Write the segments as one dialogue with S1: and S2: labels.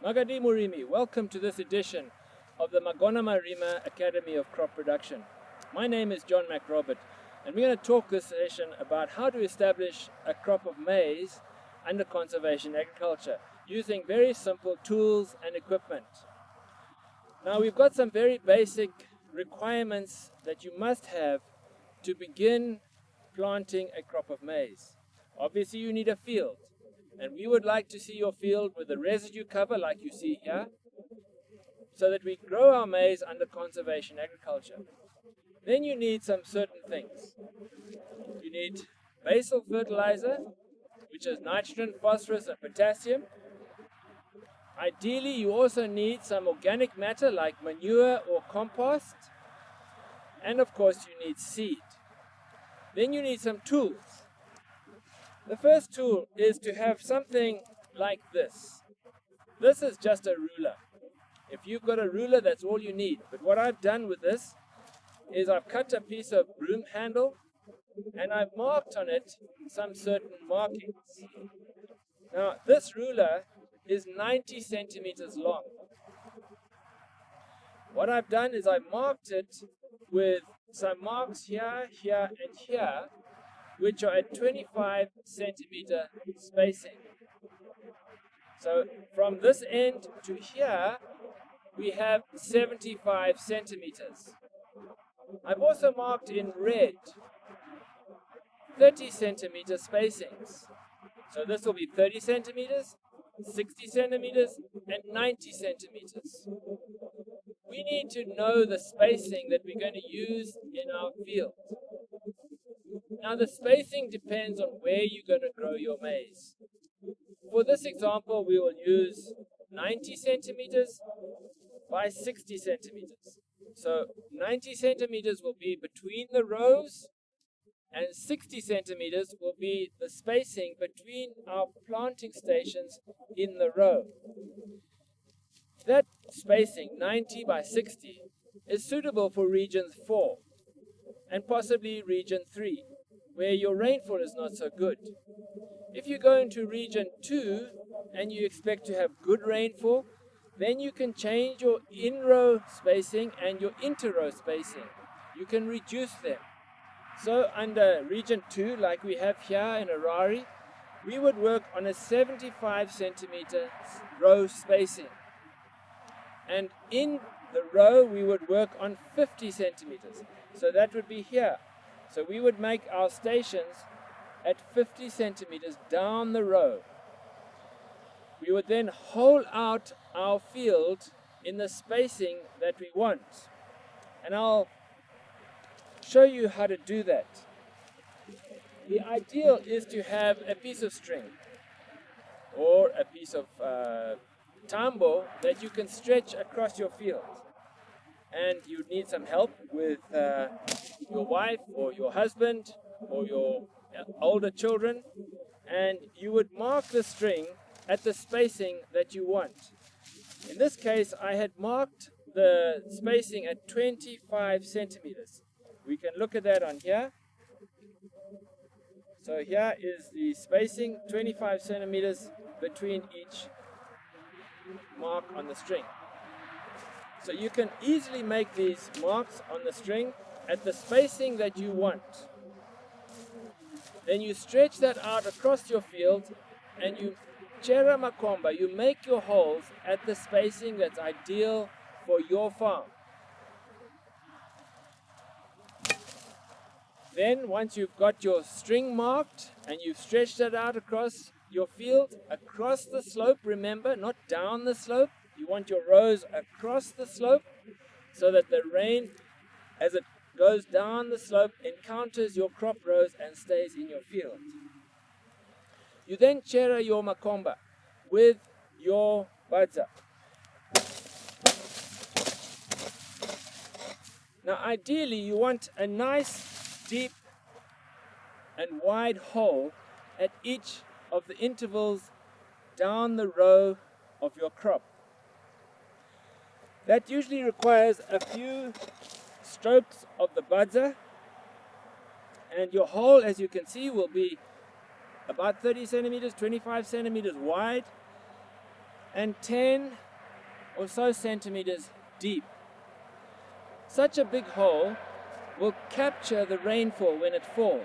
S1: Magona Marima, welcome to this edition of the Magona Marima Academy of Crop Production. My name is John McRobert, and we're going to talk this session about how to establish a crop of maize under conservation agriculture using very simple tools and equipment. Now, we've got some very basic requirements that you must have to begin planting a crop of maize. Obviously, you need a field. And we would like to see your field with a residue cover like you see here, so that we grow our maize under conservation agriculture. Then you need some certain things. You need basal fertilizer, which is nitrogen, phosphorus, and potassium. Ideally, you also need some organic matter like manure or compost. And of course, you need seed. Then you need some tools. The first tool is to have something like this. This is just a ruler. If you've got a ruler, that's all you need. But what I've done with this is I've cut a piece of broom handle and I've marked on it some certain markings. Now, this ruler is 90 centimeters long. What I've done is I've marked it with some marks here, here, and here, which are at 25 centimeter spacing. So from this end to here, we have 75 centimeters. I've also marked in red 30 centimeter spacings. So this will be 30 centimeters, 60 centimeters, and 90 centimeters. We need to know the spacing that we're going to use in our field. Now, the spacing depends on where you're going to grow your maize. For this example, we will use 90 centimeters by 60 centimeters. So 90 centimeters will be between the rows, and 60 centimeters will be the spacing between our planting stations in the row. That spacing, 90 by 60, is suitable for region 4 and possibly region 3. Where your rainfall is not so good. If you go into region 2 and you expect to have good rainfall, then you can change your in-row spacing and your inter-row spacing. You can reduce them. So under region 2, like we have here in Harare, we would work on a 75 centimeter row spacing. And in the row, we would work on 50 centimeters. So that would be here. So we would make our stations at 50 centimeters down the row. We would then hole out our field in the spacing that we want. And I'll show you how to do that. The ideal is to have a piece of string or a piece of tambo that you can stretch across your field. And you need some help with your wife or your husband or your older children, and you would mark the string at the spacing that you want. In this case, I had marked the spacing at 25 centimeters. We can look at that on here. So here is the spacing, 25 centimeters between each mark on the string. So you can easily make these marks on the string at the spacing that you want. Then you stretch that out across your field and you chera makomba, you make your holes at the spacing that's ideal for your farm. Then once you've got your string marked and you've stretched it out across your field, across the slope, remember, not down the slope. You want your rows across the slope so that the rain, as it goes down the slope, encounters your crop rows and stays in your field. You then chera your makomba with your badza. Now ideally you want a nice deep and wide hole at each of the intervals down the row of your crop. That usually requires a few strokes of the badza, and your hole, as you can see, will be about 30 centimeters, 25 centimeters wide. and 10 or so centimeters deep. Such a big hole will capture the rainfall when it falls.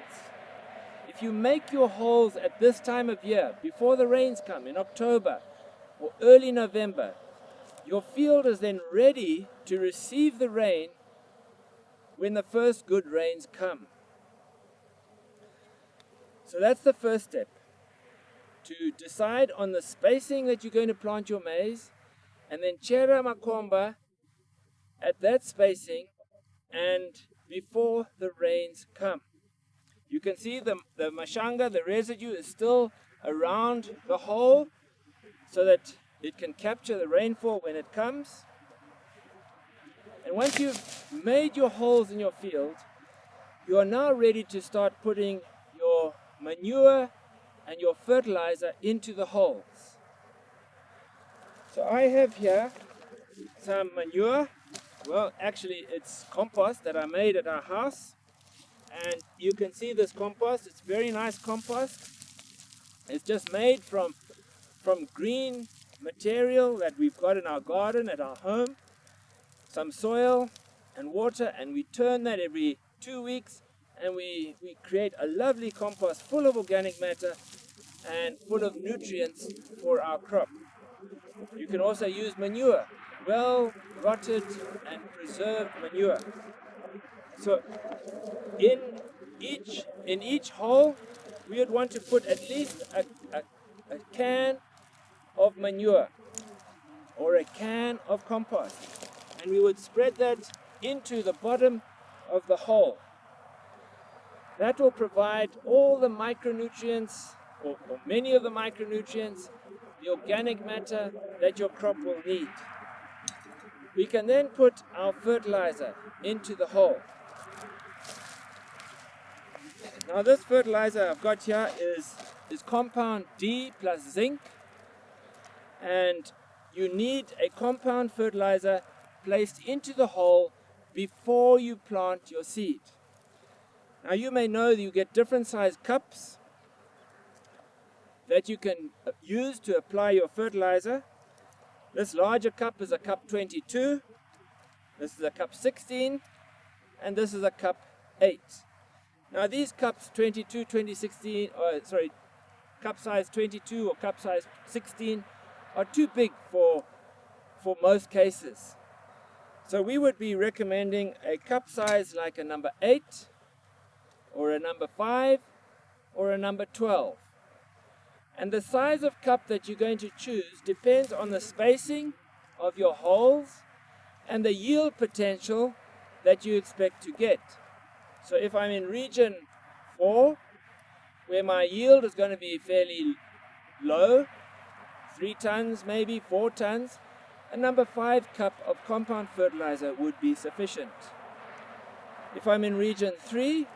S1: If you make your holes at this time of year, before the rains come, in October or early November, your field is then ready to receive the rain when the first good rains come. So that's the first step, to decide on the spacing that you're going to plant your maize, and then chera makomba at that spacing and before the rains come. You can see the mashanga, the residue, is still around the hole so that it can capture the rainfall when it comes. And once you've made your holes in your field, you are now ready to start putting your manure and your fertilizer into the holes. So I have here some manure. Well, actually it's compost that I made at our house. And you can see this compost. It's very nice compost. It's just made from green material that we've got in our garden at our home. Some soil and water, and we turn that every 2 weeks, and we create a lovely compost full of organic matter and full of nutrients for our crop. You can also use manure, well rotted and preserved manure. So in each hole, we would want to put at least a can of manure or a can of compost, and we would spread that into the bottom of the hole. That will provide all the micronutrients, or many of the micronutrients, the organic matter that your crop will need. We can then put our fertilizer into the hole. Now this fertilizer I've got here is compound D plus zinc, and you need a compound fertilizer placed into the hole before you plant your seed. Now you may know that you get different size cups that you can use to apply your fertilizer. This larger cup is a cup 22, this is a cup 16, and this is a cup 8. Now these cups 22, 2016, cup size 22 or cup size 16 are too big for most cases. So we would be recommending a cup size like a number 8 or a number 5 or a number 12. And the size of cup that you're going to choose depends on the spacing of your holes and the yield potential that you expect to get. So if I'm in region 4, where my yield is going to be fairly low, 3 tons, maybe 4 tons, a number 5 cup of compound fertilizer would be sufficient. If I'm in region 3,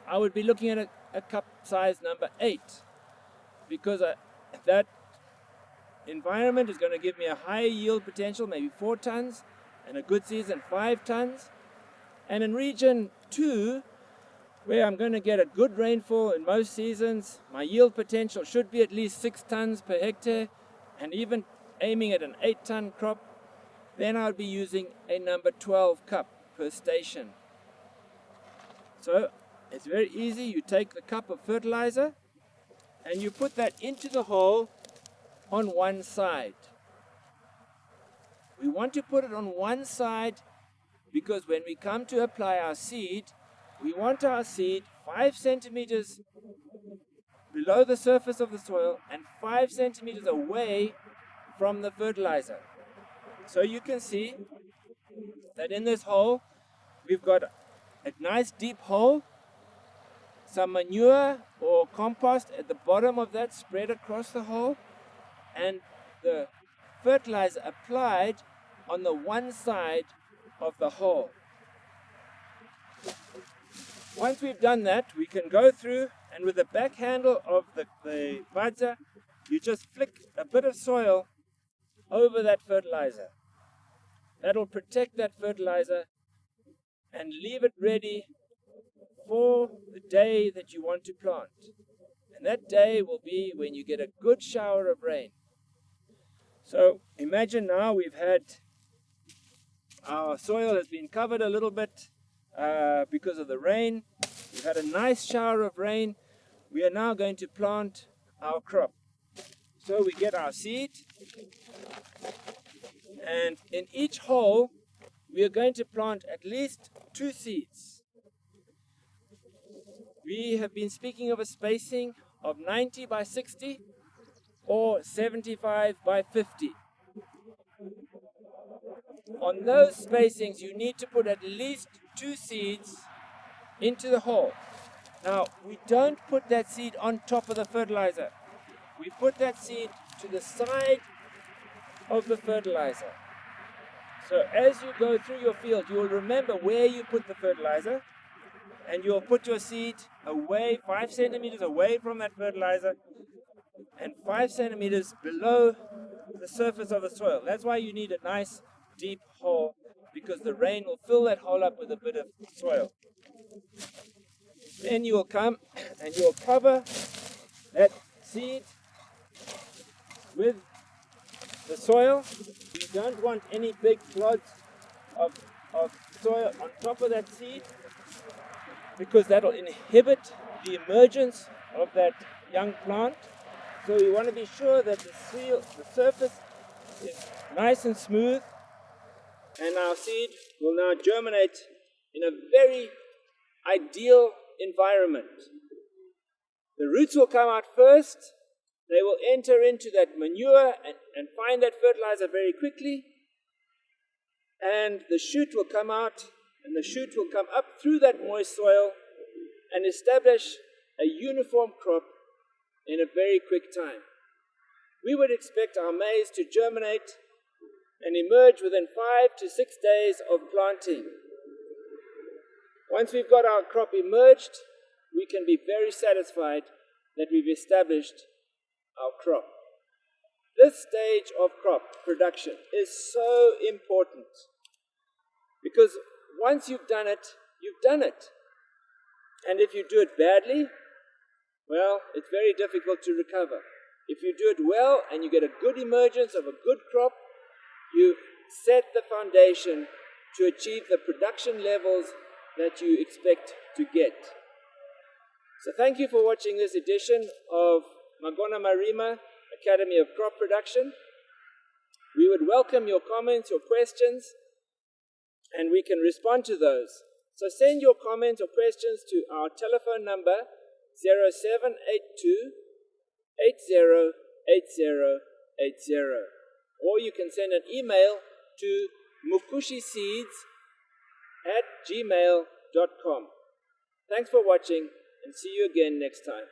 S1: I would be looking at a cup size number 8, because that environment is going to give me a higher yield potential, maybe 4 tons, and a good season 5 tons. And in region 2, where I'm going to get a good rainfall in most seasons, my yield potential should be at least 6 tons per hectare, and even aiming at an 8-ton crop, then I would be using a number 12 cup per station. So it's very easy. You take the cup of fertilizer and you put that into the hole on one side. We want to put it on one side because when we come to apply our seed, we want our seed 5 centimeters below the surface of the soil and 5 centimeters away from the fertilizer. So you can see that in this hole, we've got a nice deep hole, some manure or compost at the bottom of that spread across the hole, and the fertilizer applied on the one side of the hole. Once we've done that, we can go through, and with the back handle of the badza, you just flick a bit of soil over that fertilizer. That'll protect that fertilizer and leave it ready for the day that you want to plant. And that day will be when you get a good shower of rain. So imagine now we've had our soil has been covered a little bit because of the rain. We've had a nice shower of rain. We are now going to plant our crop. So we get our seed, and in each hole we are going to plant at least 2 seeds. We have been speaking of a spacing of 90 by 60 or 75 by 50. On those spacings, you need to put at least 2 seeds into the hole. Now, we don't put that seed on top of the fertilizer. We put that seed to the side of the fertilizer. So as you go through your field, you will remember where you put the fertilizer, and you'll put your seed away, 5 centimeters away from that fertilizer, and 5 centimeters below the surface of the soil. That's why you need a nice deep hole, because the rain will fill that hole up with a bit of soil. Then you will come and you will cover that seed with the soil. You don't want any big clods of soil on top of that seed, because that will inhibit the emergence of that young plant. So we want to be sure that the surface is nice and smooth, and our seed will now germinate in a very ideal environment. The roots will come out first. They will enter into that manure and find that fertilizer very quickly, and the shoot will come out, and the shoot will come up through that moist soil and establish a uniform crop in a very quick time. We would expect our maize to germinate and emerge within 5 to 6 days of planting. Once we've got our crop emerged, we can be very satisfied that we've established our crop. This stage of crop production is so important, because once you've done it, you've done it. And if you do it badly, well, it's very difficult to recover. If you do it well and you get a good emergence of a good crop, you set the foundation to achieve the production levels that you expect to get. So thank you for watching this edition of Magona Marima, Academy of Crop Production. We would welcome your comments, your questions, and we can respond to those. So send your comments or questions to our telephone number 0782 808080, or you can send an email to mukushiseeds@gmail.com. Thanks for watching, and see you again next time.